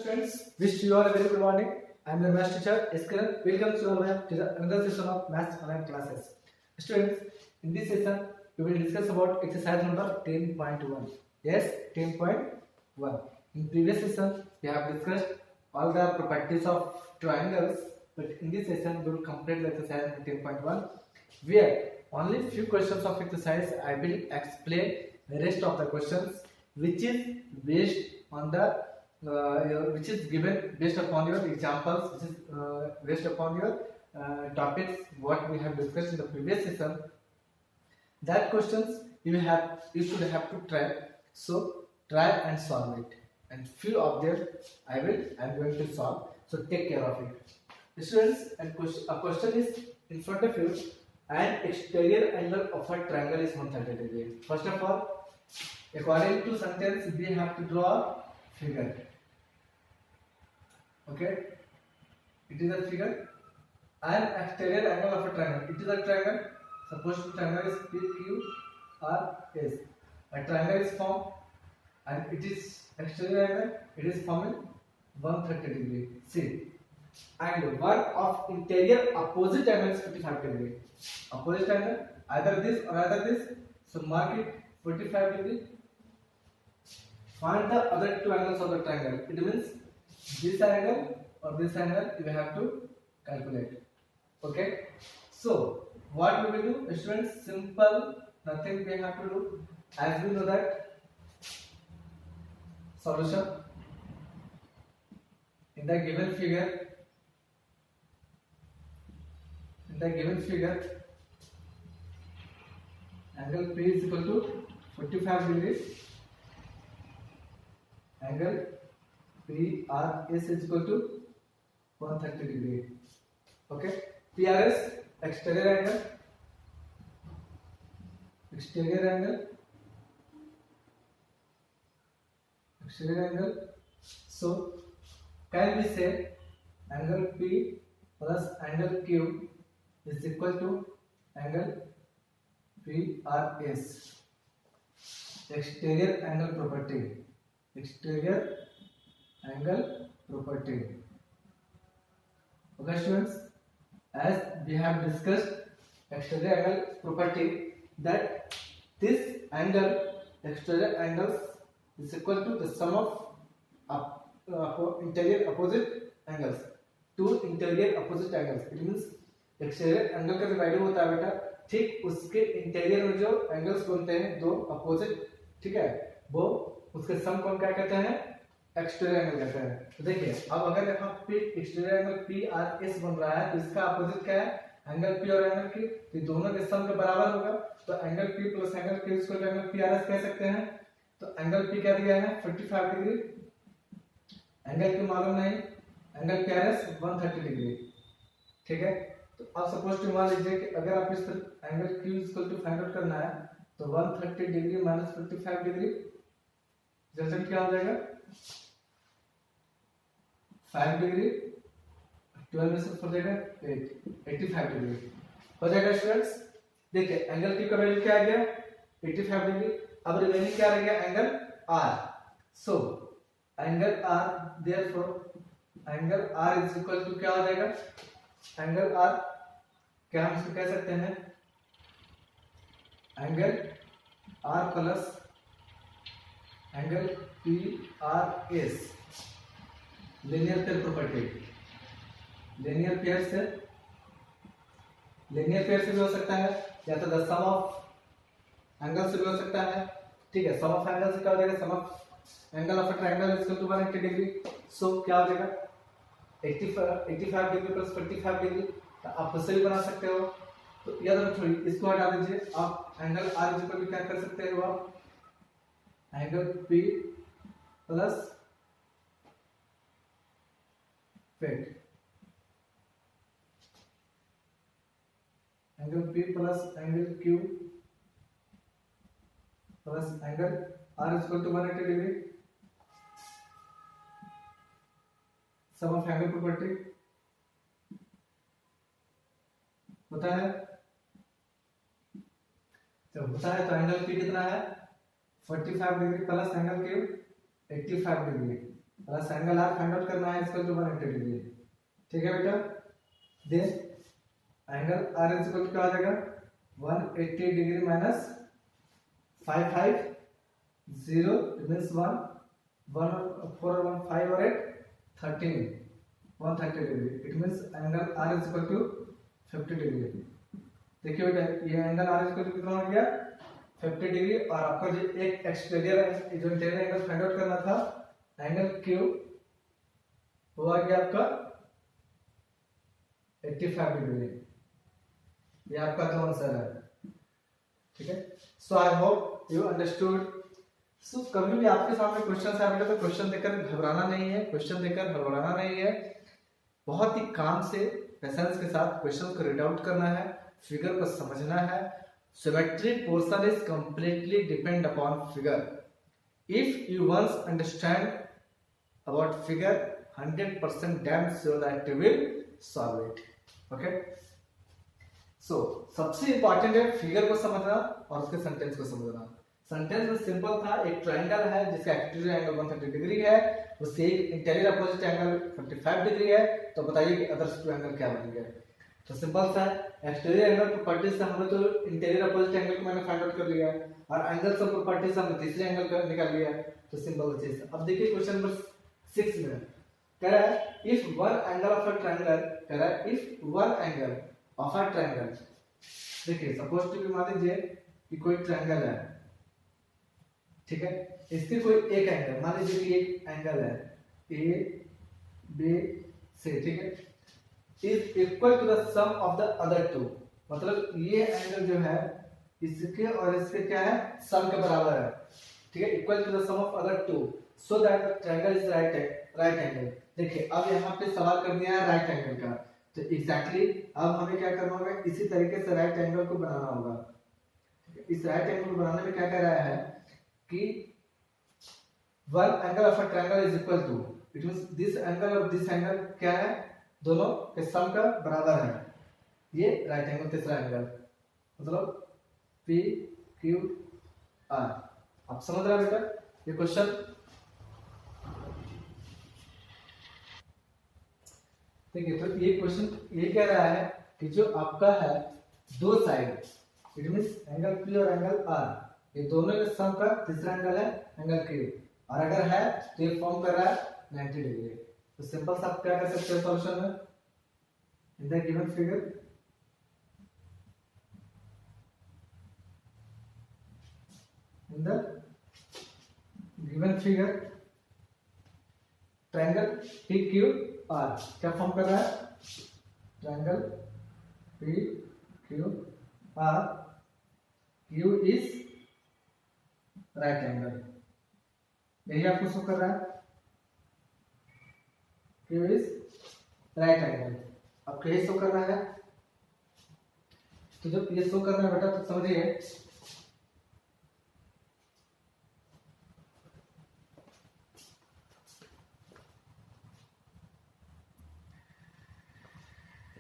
Students, wish you all a very good morning. I am your math teacher Eskiran. Welcome you all to the another session of maths online classes. Students, in this session we will discuss about exercise number 10.1. Yes, 10.1. In previous session we have discussed all the properties of triangles, but in this session we will complete the exercise number 10.1, where only few questions of exercise I will explain the rest of the questions, which is based on the which is given based upon your examples, which is based upon your topics what we have discussed in the previous session. That questions you should have to try. So try and solve it, and few of them I am going to solve. So take care of it, students. And a question is in front of you. An exterior angle of a triangle is 130 degrees. First of all, according to sentence, we have to draw a figure. Okay, it is a figure. An exterior angle of a triangle. It is a triangle. Suppose the triangle is PQRS. A triangle is formed, and it is exterior angle. It is forming 130 degree. See, and one of interior opposite angle is 45 degree. Opposite angle either this or either this. So mark it 45 degree. Find the other two angles of the triangle. It means this angle or this angle you have to calculate. Okay. So what we will do, students? Simple. Nothing we have to do. As we know that solution in the given figure. In the given figure, angle P is equal to 45 degrees. Angle PRS is equal to 130 degree. Okay. PRS exterior angle. Exterior angle. Exterior angle. So can we say angle P plus angle Q is equal to angle PRS. Exterior angle property. Exterior angle property. Okay, students, as we have discussed exterior angle property, that this angle, exterior angles, is equal to the sum of interior opposite angles. Two interior opposite angles. It means exterior angle का जो value होता है बेटा, ठीक उसके interior में जो angles बनते हैं दो अपोजिट, ठीक है, वो उसके सम को हम क्या कहते हैं? एक्सटीरियर एंगल कहते हैं. तो देखिए, अब अगर यहाँ पे exterior angle P R S बन रहा है तो इसका अपोजिट क्या है? एंगल पी और एंगल क्यू. तो दोनों के सम के बराबर होगा. तो angle P plus angle Q इसको एंगल पी आर एस कह सकते हैं. तो एंगल पी क्या दिया है? 45 डिग्री. एंगल क्यू मालूम नहीं, angle P R S 130 degree. ठीक है. तो अब सपोज टू मान लीजिए कि अगर आप इस angle Q equal to find out करना है तो 130 डिग्री माइनस 55 डिग्री रिजल्ट क्या हो जाएगा? 5 डिग्री 12 में से 4 जाएगा 85 डिग्री हो जाएगा. स्टूडेंट्स देखिए, एंगल Q का वैल्यू क्या आ गया? 85 डिग्री. अब रिमेनिंग क्या रह गया? Angle R. So angle R, therefore angle R is equal to क्या हो जाएगा? एंगल R क्या हम इसको कह सकते हैं? Angle R plus angle PRS. Linear pair property. Linear pair से भी हो सकता है, या तो द सम ऑफ एंगल से भी हो सकता है. ठीक है. सम ऑफ एंगल से क्या हो जाएगा? Sum of angle of a triangle is equal to 180 degree. So क्या हो जाएगा? 85 डिग्री प्लस 45 डिग्री. आप उससे भी बना सकते हो. तो याद रखो, इसको हटा दीजिए. आप एंगल आर इक्वल टू क्या कर सकते हो? आप एंगल पी प्लस फेट. Angle P plus angle Q plus angle R equal to 180 degree. Sum of angle property होता है. जब होता है तो एंगल P कितना है? 45 degree plus angle Q 85 degree. Plus angle R find out करना है इसका जो 180 डिग्री। ठीक है बेटा, then angle R is equal to क्या आ जाएगा 180 डिग्री माइनस 550 मींस 1 4 1 5 और 8 13 130 degree. It means angle R is equal to 50 degree. देखिए बेटा ये angle R is equal to कितना हो गया 50 डिग्री। और आपका जो एक एक्सटीरियर जो इंटीरियर एंगल फाइंड आउट करना था एंगल क्यू वो आ गया आपका 85 डिग्री। ये आपका जो आंसर है। ठीक है, सो आई होप यू अंडरस्टूड। सो कभी भी आपके सामने क्वेश्चन आए बेटा तो क्वेश्चन देखकर घबराना नहीं है, क्वेश्चन देखकर हड़बड़ाना नहीं है। बहुत ही काम से पेशेंस के साथ क्वेश्चन को रीड आउट करना है, फिगर को समझना है। Symmetry portion is completely depend upon figure. If you once understand about figure, 100% damn sure that you will solve it. Okay? So सबसे इंपॉर्टेंट है फिगर को समझना और उसके सेंटेंस को समझना। सेंटेंस में सिंपल था, एक ट्रायंगल है जिसका एक्सटीरियर एंगल 130 डिग्री है, उससे एक इंटीरियर अपोजिट एंगल 45 डिग्री है। तो बताइए कि अदर्स टू एंगल क्या बनेंगे। तो सिंपल सा एक्सटीरियर एंगल प्रॉपर्टी से हमने तो इंटीरियर अपोजिट एंगल को मैंने फाइंड आउट कर लिया है और एंगल सब प्रॉपर्टी से हमने तीसरे एंगल का निकाल लिया है। तो सिंपल चीज है। अब देखिए क्वेश्चन नंबर 6 में कह रहा है if one angle of a triangle, कह रहा है if one angle of a triangle. देखिए सपोज टू बी मान लीजिए कि कोई ट्रायंगल है, ठीक है, इसके कोई एक एंगल मान लीजिए कि एक एंगल है ए बी सी, ठीक है, is equal to the sum of the other two. मतलब ये एंगल जो है इसके और इसके क्या है सम के बराबर है। ठीक है, equal to the sum of other two so that the triangle is right angle. देखिए अब यहाँ पे सवाल कर दिया है राइट एंगल का, तो एग्जैक्टली अब हमें क्या करना होगा, इसी तरीके से राइट एंगल को बनाना होगा। इस राइट एंगल को बनाने में क्या कह रहा है कि one angle of a triangle is equal to, it means this angle और दिस एंगल क्या है, दोनों के सम का बराबर है। ये राइट एंगल तीसरा एंगल मतलब पी क्यू आर। आप समझ रहे हैं बेटा ये क्वेश्चन। देखिए तो ये क्वेश्चन ये कह रहा है कि जो आपका है दो side, it means angle P और एंगल आर, ये दोनों के सम का तीसरा एंगल है एंगल क्यू। और अगर है तो ये फॉर्म कर रहा है 90 डिग्री। तो सिंपल सा आप क्या कर सकते हैं सॉल्यूशन में, इन the given figure triangle P Q are क्या फॉर्म कर रहा है, triangle P Q R, Q is right angle, यही आपको शो कर रहा है, क्यू इज राइट एंगल। आपको ये शो करना है। तो जब ये शो करना है बेटा तो समझिए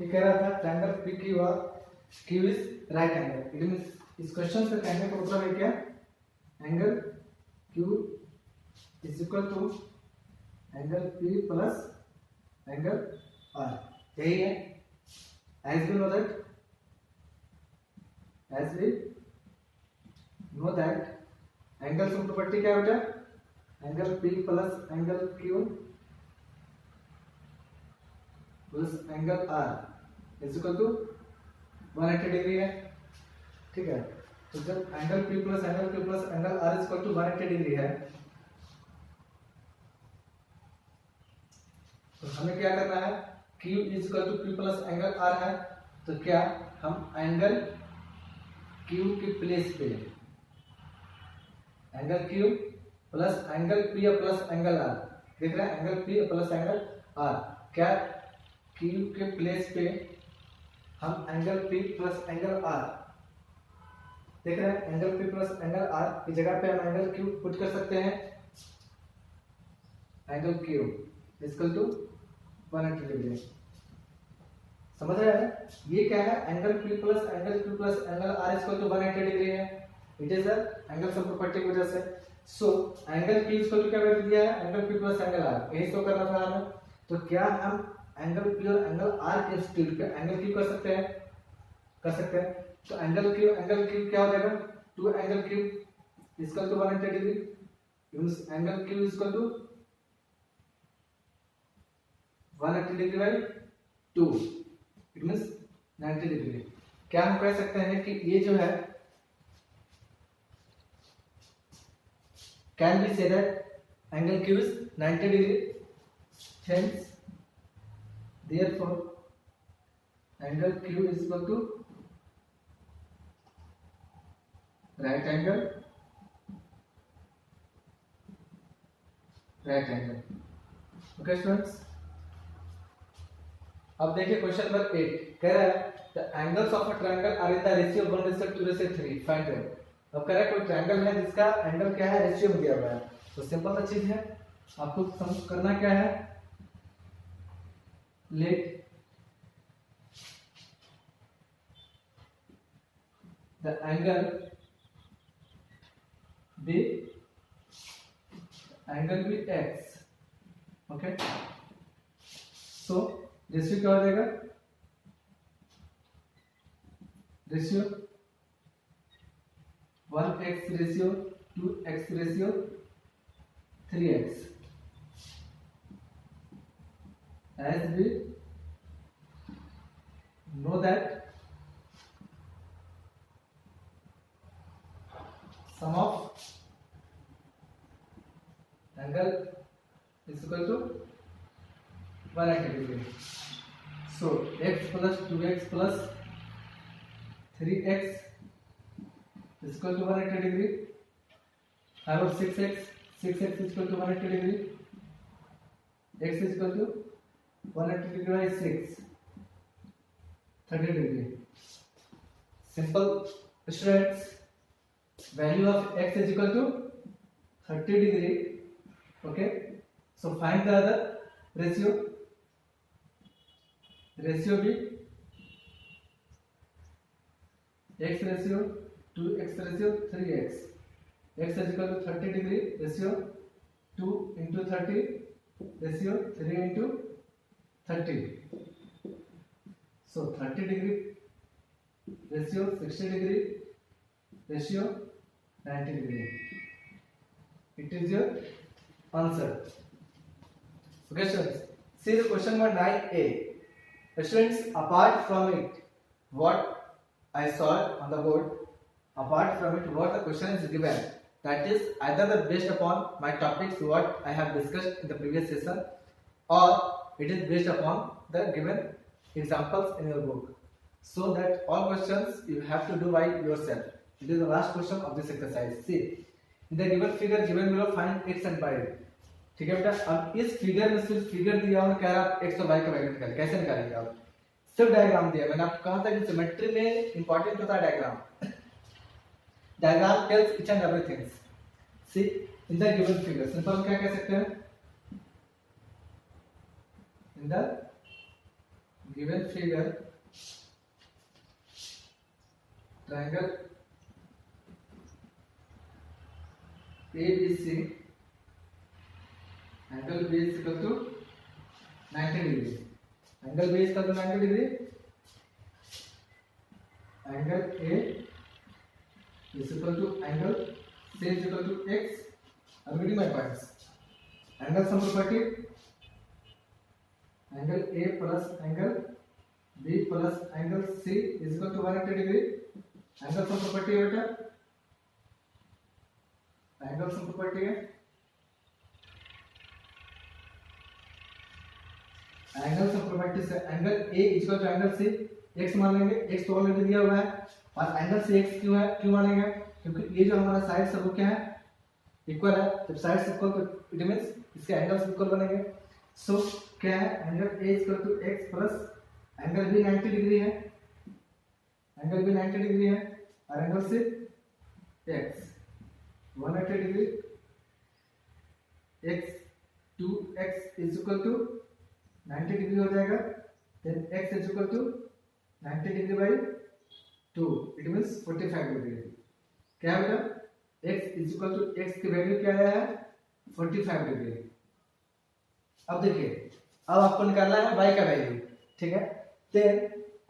ये कह रहा था triangle P Q R, Q is right angle. It means इस क्वेश्चन से कहने का मतलब है क्या, angle Q is equal to angle P plus angle R, यही है। as we know that angle sum property क्या है बेटा, angle P plus angle Q plus angle R is equal to 180 degree है। ठीक है, तो जब angle P plus angle Q plus angle R is equal to 180 degree है तो हमें क्या करना है, Q is equal to P plus angle R है। तो क्या हम एंगल Q के प्लेस पे angle Q plus angle P plus angle R, देख रहे हैं angle P plus angle R, क्या Q के प्लेस पे हम angle P plus angle R देख रहे हैं, angle P plus angle R की जगह पे हम एंगल Q पुट कर सकते हैं, angle Q equal to 180 degree. समझ रहे हैं, ये क्या है, angle P plus angle Q plus angle R equal to 180 degree है। It is angle sum property की वजह से। So angle P equal to क्या वैल्यू दिया है, angle P plus angle R, यही शो करना था हमें। तो क्या हम एंगल P और एंगल R के इंस्टीट्यूट पे एंगल Q कर सकते हैं, कर सकते हैं। तो एंगल Q क्या हो जाएगा, 2 angle Q equal to 180 degree, means angle Q equal to 180 degree by 2, it means 90 degree. क्या हम कह सकते हैं कि ये जो है, can we say that angle Q is 90 degree, hence therefore angle Q is equal to right angle okay students। अब देखिए क्वेश्चन नंबर 8 कह रहा है the angles of a triangle are in the ratio 1:2:3 find them। अब कह रहा है कोई ट्रायंगल है जिसका एंगल क्या है, रेशियो में दिया हुआ है। तो सिंपल सा चीज है, आपको करना क्या है, let the angle be x, okay. So ratio क्या हो जाएगा, ratio 1x ratio 2x ratio 3x, as we know that sum of angle is equal to 180 degree। So x plus 2x plus 3x is equal to 180 degree। How about 6x is equal to 180 degree, x is equal to 180 degree by 6, 30 degree। Simple students, value of x is equal to 30 degree, okay। So find the other ratio be x ratio 2x ratio 3x, x is equal to 30 degree ratio 2 into 30 ratio 3 into 30, so 30 degree ratio 60 degree ratio 90 degree, it is your answer, okay students। See the question number 9a, students, apart from it what I saw on the board, apart from it what the question is given, that is either the based upon my topics what I have discussed in the previous session, or it is based upon the given examples in your book, so that all questions you have to do by yourself। It is the last question of this exercise। See in the given figure given below find x and y, ठीक है बेटा। अब इस figure में सिर्फ figure दिया और कह रहा है x और y का वैल्यू निकाल, कैसे निकालेंगे आप, सिर्फ डायग्राम दिया। मैंने आपको कहा था कि सिमेट्री में इंपॉर्टेंट होता है diagram, diagram tells each and everything. See in the given figure simple क्या कह सकते हैं, in the given figure triangle ABC angle B is equal to 90 degree, angle B is equal to 90 degree, angle A is equal to angle C is equal to x। I'm reading my points। Angle sum property, angle A plus angle B plus angle C is equal to 180 degree। Angle sum property है बेटा, angle sum property है, angle sum property से angle A equal to angle C x मान लेंगे, x तो already दिया हुआ है, और एंगल से x क्यों है, क्यों मानेंगे, क्योंकि ये जो हमारा साइड सब क्या है, इक्वल है। जब साइड इक्वल तो इट मींस इसके एंगल्स इक्वल बनेंगे। सो क्या है, angle A equal to x plus angle B 90 degree है, एंगल B 90 डिग्री है, और angle C x 180 degree, x 2x is equal to 90 degree हो जाएगा, then x is equal to 90 degree by 2, it means 45 degree. क्या है बेटा, x is equal to x की value क्या है 45 डिग्री। अब देखिए अब आपको निकालना है y का वैल्यू, ठीक है। Then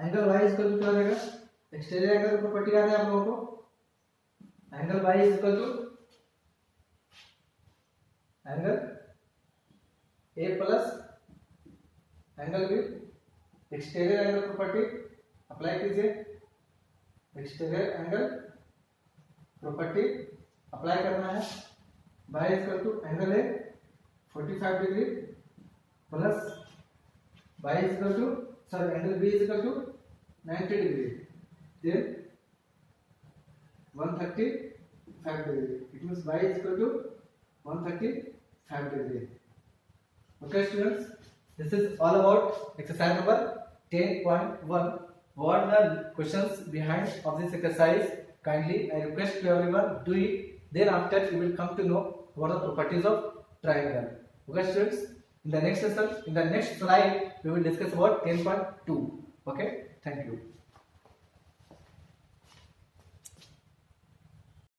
angle y is equal to क्या हो जाएगा, एक्सटीरियर एंगल की प्रॉपर्टी याद है आप लोगों को, angle y is equal to angle a plus angle b। Exterior angle property apply कीजिए, एक्सटीरियर एंगल प्रॉपर्टी अप्लाई करना है, y is equal to angle a 45 degree plus y is equal to sorry angle b is equal to 90 degree, then 135 degree. It means y is equal to 135 degree. Okay students, this is all about exercise number 10.1. What are the questions behind of this exercise? Kindly I request to everyone do it. Then after you will come to know what are the properties of triangle. Okay students, in the next session, in the next slide we will discuss about 10.2. Okay, thank you.